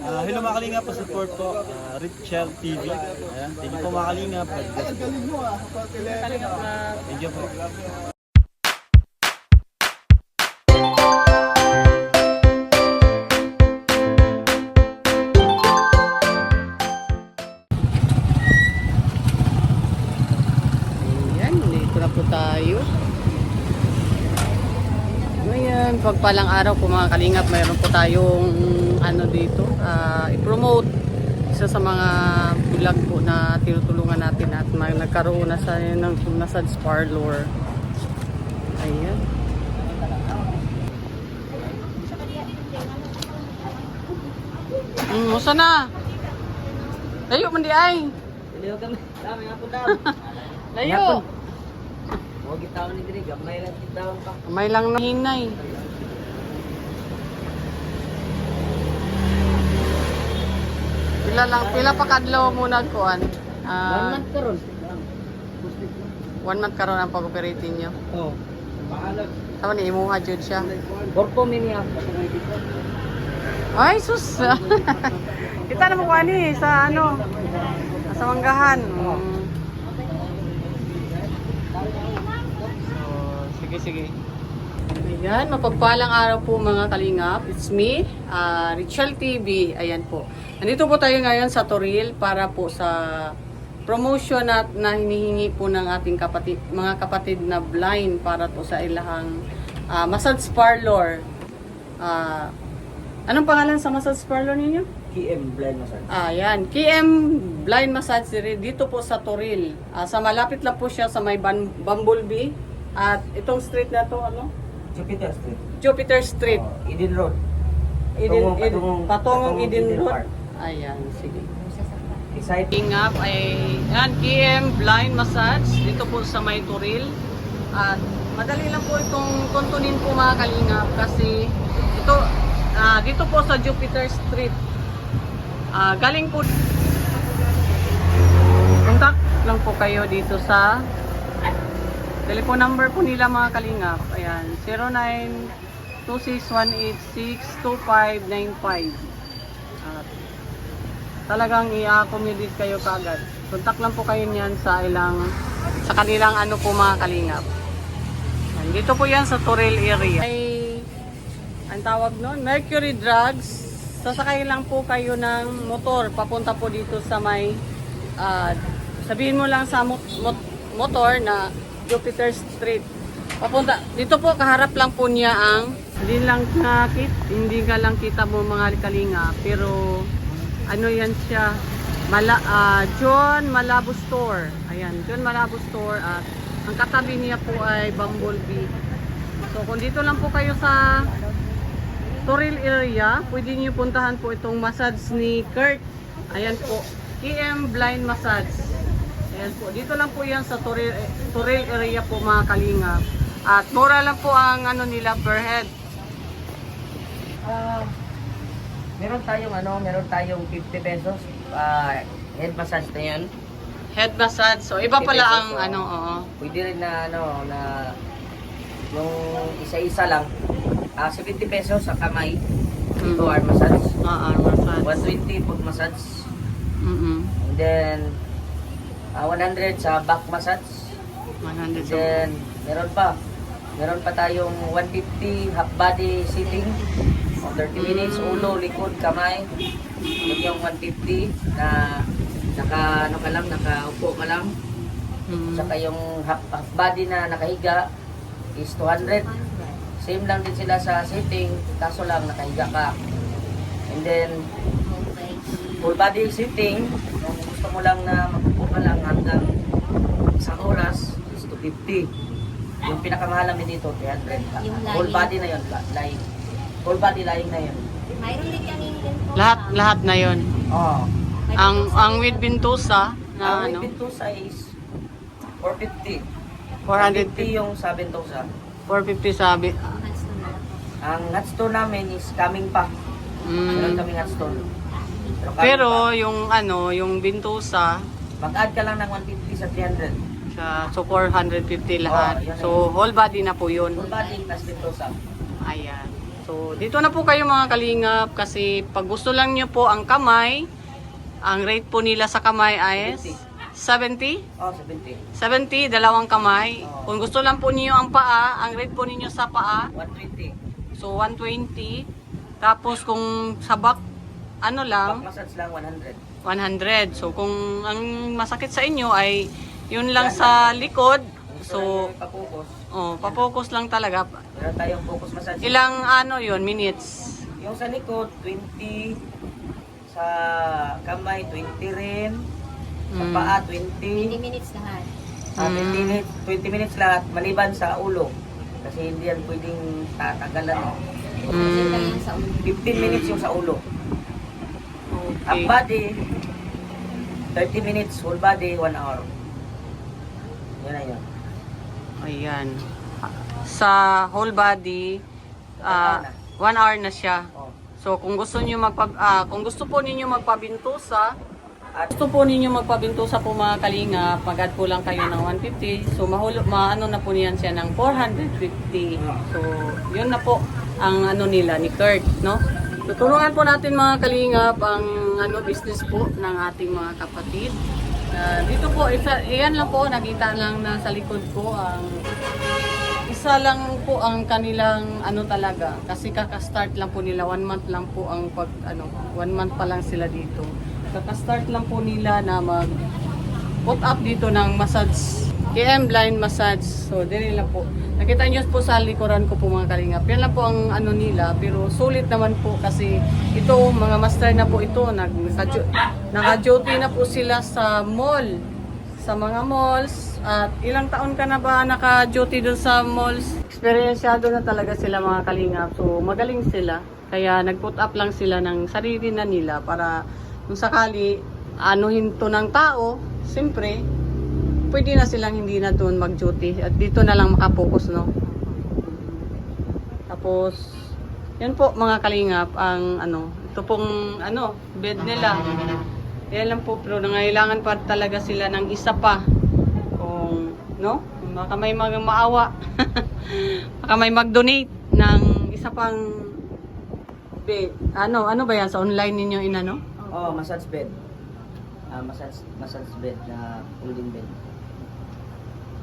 Hello mga kalingap, support po, Richel TV. Ayan, thank you po mga kalingap. Thank you po. Ayan, dito na po tayo. Ngayon, pagpalang araw po mga kalingap, mayroon po tayong ano dito, i-promote isa sa mga vlog po na tinutulungan natin at nagkaroon na sa ng massage parlor. Ayan. Musta na? Layo man di ay. Layo kami. Dami nga po daw. Layo. Huwag itaw ni Diri. Gamay lang itaw pa. May lang na hinay. Pila pa kadlaw muna kuan. 1 month karon. 1 month karon ang pag-operating niyo. Oo. Paalag. Tama ni imuha jud siya. Korpo minia. Ay sus. Kita na mo kuan ni sa ano? Sa Manggahan. Sige. Ayan, mapagpalang araw po mga kalingap. It's me, Richel TV. Ayan po. Nandito po tayo ngayon sa Toril para po sa promotion na hinihingi po ng ating mga kapatid na blind para po sa ilahang massage parlor. Anong pangalan sa massage parlor ninyo? KM Blind Massage. Ayan, KM Blind Massage dito po sa Toril. Sa malapit lang po siya sa may Bumblebee. At itong street na to, ano? Jupiter Street. Jupiter Street. Eden Road. Patungong Eden Road. Park. Ayan, sige. Exciting. Tingap ay, yan, KM Blind Massage. Dito po sa may Toril. At madali lang po itong tuntunin po mga kalingap. Kasi ito, dito po sa Jupiter Street. Galing po. Contact lang po kayo dito sa telephone number po nila mga kalingap. Ayan, 0926-186-2595. Talagang i-accommodate kayo kaagad. Contact lang po kayo niyan sa kanilang ano po mga kalingap. Ayan, dito po yan sa Toril area. Ay, ang tawag noon, Mercury Drugs. Sasakay lang po kayo ng motor papunta po dito sa may sabihin mo lang sa motor na Jupiter Street. Papunta. Dito po kaharap lang po niya ang hindi nga lang kita mo mga kalinga, pero ano yan siya? John Malabo Store. Ayan, John Malabo Store at ang katabi niya po ay Bumblebee. So kung dito lang po kayo sa Toril area, pwede niyo puntahan po itong massage ni Kurt. Ayan po, KM Blind Massage. Ayan po, dito lang po yan sa Toril area po mga kalinga. At mura lang po ang ano nila per head. Meron tayong 50 pesos. Head massage na yan. Head massage. So iba pala ang pesos, ano, oo. Pwede rin na na yung isa-isa lang. 70 pesos sa kamay. 2 arm massage. Arm massage. 120 foot massage. And And then 100 sa back massage. 100 sa Then meron pa tayong 150 half body sitting. 30 minutes, ulo, likod, kamay. Yun yung 150 na nakaupo ka lang. Saka yung half body na nakahiga is 200. Same lang din sila sa sitting, kaso lang nakahiga ka. And then full body sitting, kung gusto mo lang na magupo ka lang hanggang isang oras is 250. Yung pinakamahal namin dito 300. Full body na yun, lying. Full body lying na yun. Mayroon din yung Indian lahat na 'yon. Oh. Ang with Ventosa na Ang ano, Ventosa is 450. 450 yung sa Ventosa. 450 sabi. Ang hotstone namin is coming pa. Meron kaming hotstone. Pero yung ano, yung Ventosa mag-add ka lang ng 150 sa 300. so 450 lahat. Oh, yan So whole body na po 'yun. Full body plus Ventosa. Ayan. So, dito na po kayo mga kalingap kasi pag gusto lang nyo po ang kamay, ang rate po nila sa kamay ay 70? Oh, 70. 70, dalawang kamay. Kung gusto lang po niyo ang paa, ang rate po ninyo sa paa, 120. so 120. Tapos kung sa back, ano Back lang, massage lang 100. 100. So kung ang masakit sa inyo ay yun lang sa likod, so Papukos. papokus lang talaga. Meron tayong focus massage. Ilang ano yun, minutes? Yung sa likod, 20. Sa kamay, 20 rin. Sa Mm. paa, 20 20. minutes lahat. 20 minutes lahat, maliban sa ulo. Kasi hindi yan pwedeng tatagalan. Kasi lang yan sa ulo. 15 minutes yung sa ulo. Half Okay. body, 30 minutes. Whole body, 1 hour. Yan na yun. Ayan. Sa whole body, 1 hour na siya. Oh. So kung gusto niyo kung gusto po ninyo magpabintusa, At gusto po ninyo magpabintusa po mga kalinga, pag-add po lang kayo ng 150. So maano na po niyan siya ng 450. So yun na po ang ano nila ni Kurt, no? Tuturuan po natin mga kalingap ang business po ng ating mga kapatid. Dito po, iyan lang po, nakita lang na sa likod ko ang isa lang po ang kanilang talaga. Kasi kaka-start lang po nila, 1 month lang po ang 1 month pa lang sila dito. Kaka-start lang po nila na mag-put up dito ng massage, KM blind massage. So, din lang po. Nakita nyo po sa likuran ko po mga kalingap. Yan lang po ang nila. Pero sulit naman po kasi ito, mga master na po ito. Naka-duty na po sila sa mall. Sa mga malls. At ilang taon ka na ba naka-duty dun sa malls? Experiencado na talaga sila mga kalingap. So, magaling sila. Kaya nag-put up lang sila ng sarili na nila para kung sakali anuhin to ng tao, siyempre, pwede na silang hindi na doon mag-duty at dito na lang makapokus, no? Tapos, yan po mga kalingap, ang ito pong bed nila. Yan lang po, pero nangailangan pa talaga sila ng isa pa. Kung, no? Baka may maawa. Baka may mag-donate ng isa pang bed. Ano ba yan? Sa online ninyo oh, massage bed. Massage bed na folding bed.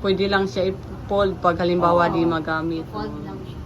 Pwede lang siya i-fold pag halimbawa di magamit. Fold lang siya.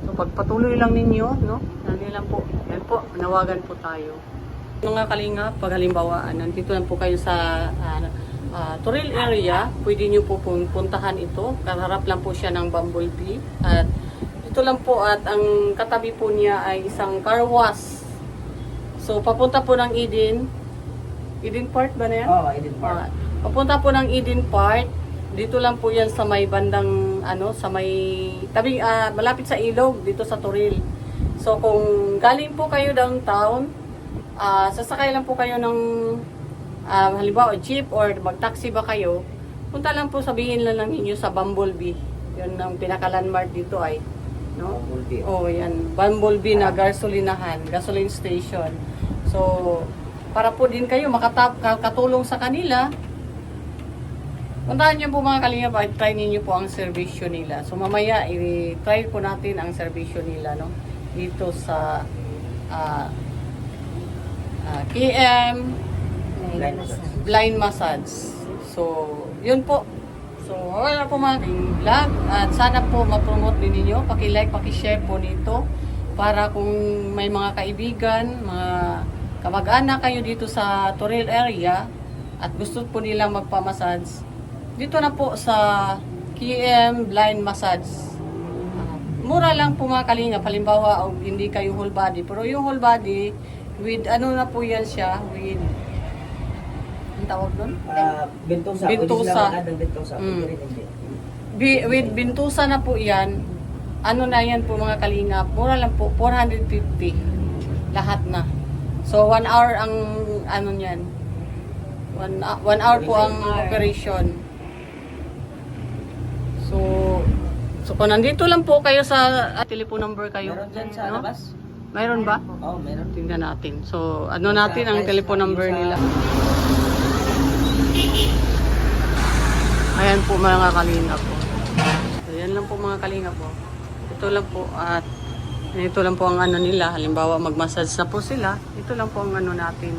So pagpatuloy lang ninyo, no? Dali lang po. Yan po, nawagan po tayo. Mga kalinga, pag halimbawa, nandito lang po kayo sa Toril area, pwede nyo po puntahan ito. Karharap lang po siya ng Bumblebee. At ito lang po at ang katabi po niya ay isang car wash. So papunta po ng Eden Park ba na yan? Oh, Eden Park. Papunta po ng Eden Park. Dito lang po yan sa may bandang sa may tabi malapit sa ilog dito sa Toril. So kung galing po kayo downtown, sasakay lang po kayo ng halimbawa jeep or mag-taxi ba kayo, punta lang po, sabihin lang ninyo sa Bumblebee. Yun ang pinaka-landmark dito ay, no? Bumblebee. Oh, yan. Bumblebee na gasoline station. So, para po din kayo makatulong sa kanila, puntahan nyo po mga kalingap, try ninyo po ang servisyo nila. So, mamaya, i-try po natin ang servisyo nila, no? Dito sa KM blind massage. So, yun po. So, wala po mga vlog at sana po ma-promote din ninyo. Paki-like, paki-share po nito para kung may mga kaibigan, mga kamag-anak kayo dito sa Toril area at gusto po nilang magpa-massage, dito na po sa KM Blind Massage. Mura lang po mga kalingap, halimbawa hindi kayo whole body, pero yung whole body with na po yan siya, with ang tawag doon? Bintusa. Bintusa. Pwede sila mag-add ng bintusa. Pwede rin hindi. With bintusa na po yan, na yan po mga kalingap, mura lang po, 450 lahat na. So 1 hour ang niyan. 1 hour po ang operation. So kung nandito lang po kayo sa telephone number kayo. Meron dyan sa labas? Mayroon ba? Oo, meron. Tingnan natin. So natin ang telephone number nila. Ayan po mga kalinga po. So yan lang po mga kalinga po. ito lang po at ito lang po ang ano nila. Halimbawa mag-massage na po sila, ito lang po ang ano natin.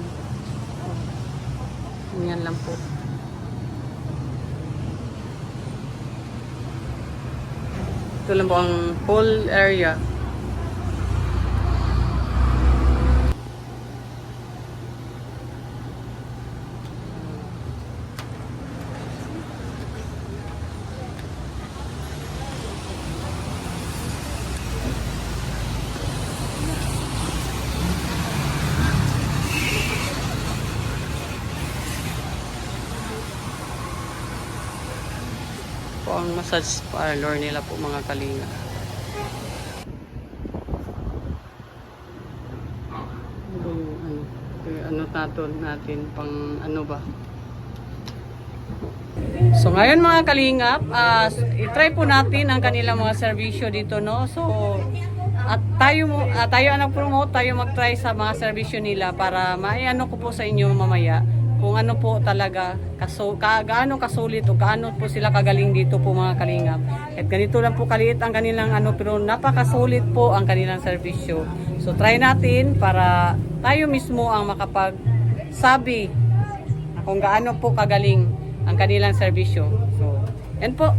Yan lang po. Ito lang po ang whole area. Po ang massage parlor nila po mga kalinga. Ano natin pang ano ba? So ngayon mga kalingap, i-try po natin ang kanilang mga serbisyo dito, no? So at tayo ang nag-promote, tayo mag-try sa mga serbisyo nila para maiano ko po sa inyo mamaya kung ano po talaga gaano kasulit o gaano po sila kagaling dito po mga kalingap. At ganito lang po kaliit ang kanilang ano, pero napakasulit po ang kanilang serbisyo. So try natin para tayo mismo ang makapagsabi kung gaano po kagaling ang kanilang serbisyo. So, yan po.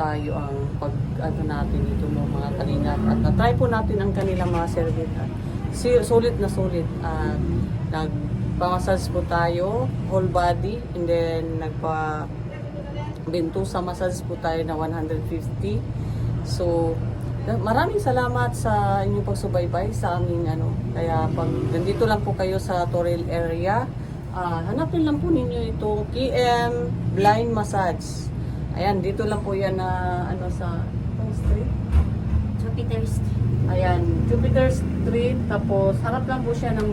kayo ang pag ano natin dito mga kalingap. At na-try po natin ang kanilang mga service. Sulit na sulit. At nagpa-massage po tayo, whole body, and then nagpa-bentusa massage po tayo na 150. So, maraming salamat sa inyong pagsubaybay sa aming ano. Kaya pag nandito lang po kayo sa Toril area, hanapin lang po ninyo itong KM Blind Massage. Ayan, dito lang po yan na ano sa street. Jupiter Street. Ayan, Jupiter Street. Tapos harap lang po siya ng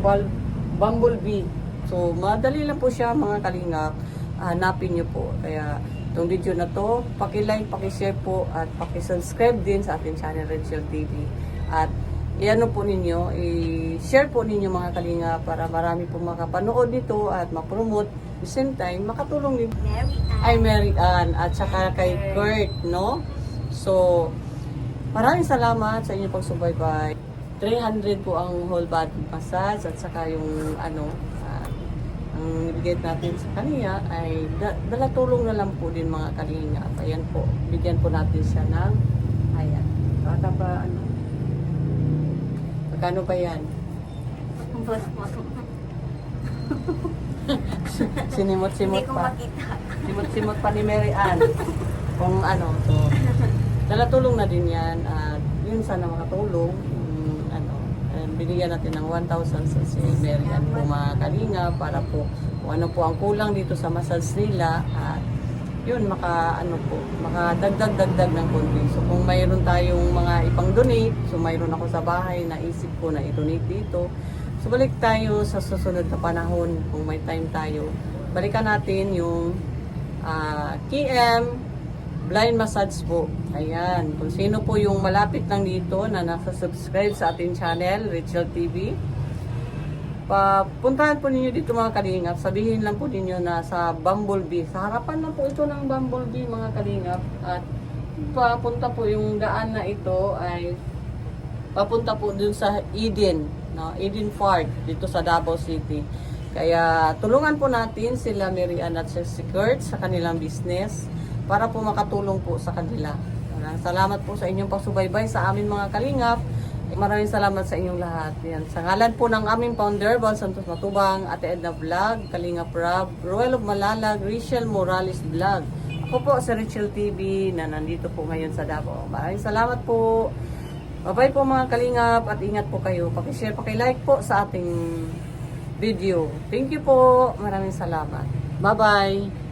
Bumblebee. So, madali lang po siya mga kalingap. Hanapin nyo po. Kaya itong video na to, paki-like, paki-share po at paki-subscribe din sa ating channel Rachel TV. At iano po ninyo, i-share po ninyo mga kalinga para marami po makapanood dito at ma-promote. At the same time, makatulong din Mary Ann at saka kay Kurt, no? So, maraming salamat sa inyong pagsubaybay. 300 po ang whole body massage at saka yung ano, ang ibigay natin sa kanya ay dala tulong na lang po din mga kalinga. Ayan po, bigyan po natin siya ng ayan. Baka pa ano? Magkano ba yan? Sinimot-simot Hindi ko pa. makita. Simot-simot pa ni Mary Ann. Kung ano, so dala tulong na din yan at yun sana makatulong. Ano, binigyan natin ng 1,000 sa si Mary Ann po mga kalinga para po kung ano po ang kulang dito sa massage nila at yun makadagdag ng konti. So kung mayroon tayong mga ipang-donate, so mayroon ako sa bahay na isip ko na i-donate dito. So balik tayo sa susunod na panahon kung may time tayo. Balikan natin yung KM Blind Massage po. Ayan. Kung sino po yung malapit lang dito na nasa-subscribe sa ating channel, Rachel TV, papuntahan po ninyo dito mga kalingap. Sabihin lang po ninyo na sa Bumblebee. Sa harapan lang po ito ng Bumblebee mga kalingap. At papunta po yung daan na ito ay papunta po dun sa Eden. No? Eden Park dito sa Davao City. Kaya tulungan po natin sila Mary Ann at si Kurt sa kanilang business para po makatulong po sa kanila. Salamat po sa inyong pagsubaybay sa amin mga kalingap. Maraming salamat sa inyong lahat. Yan. Sa ngalan po ng aming founder, Val Santos Matubang, Ate Edna Vlog, Kalingap Rab, Ruel of Malalag, Rachel Morales Vlog. Ako po sa Rachel TV na nandito po ngayon sa Davao. Maraming salamat po. Bye-bye po mga kalingap at ingat po kayo. Paki-share, paki-like po sa ating video. Thank you po. Maraming salamat. Bye-bye.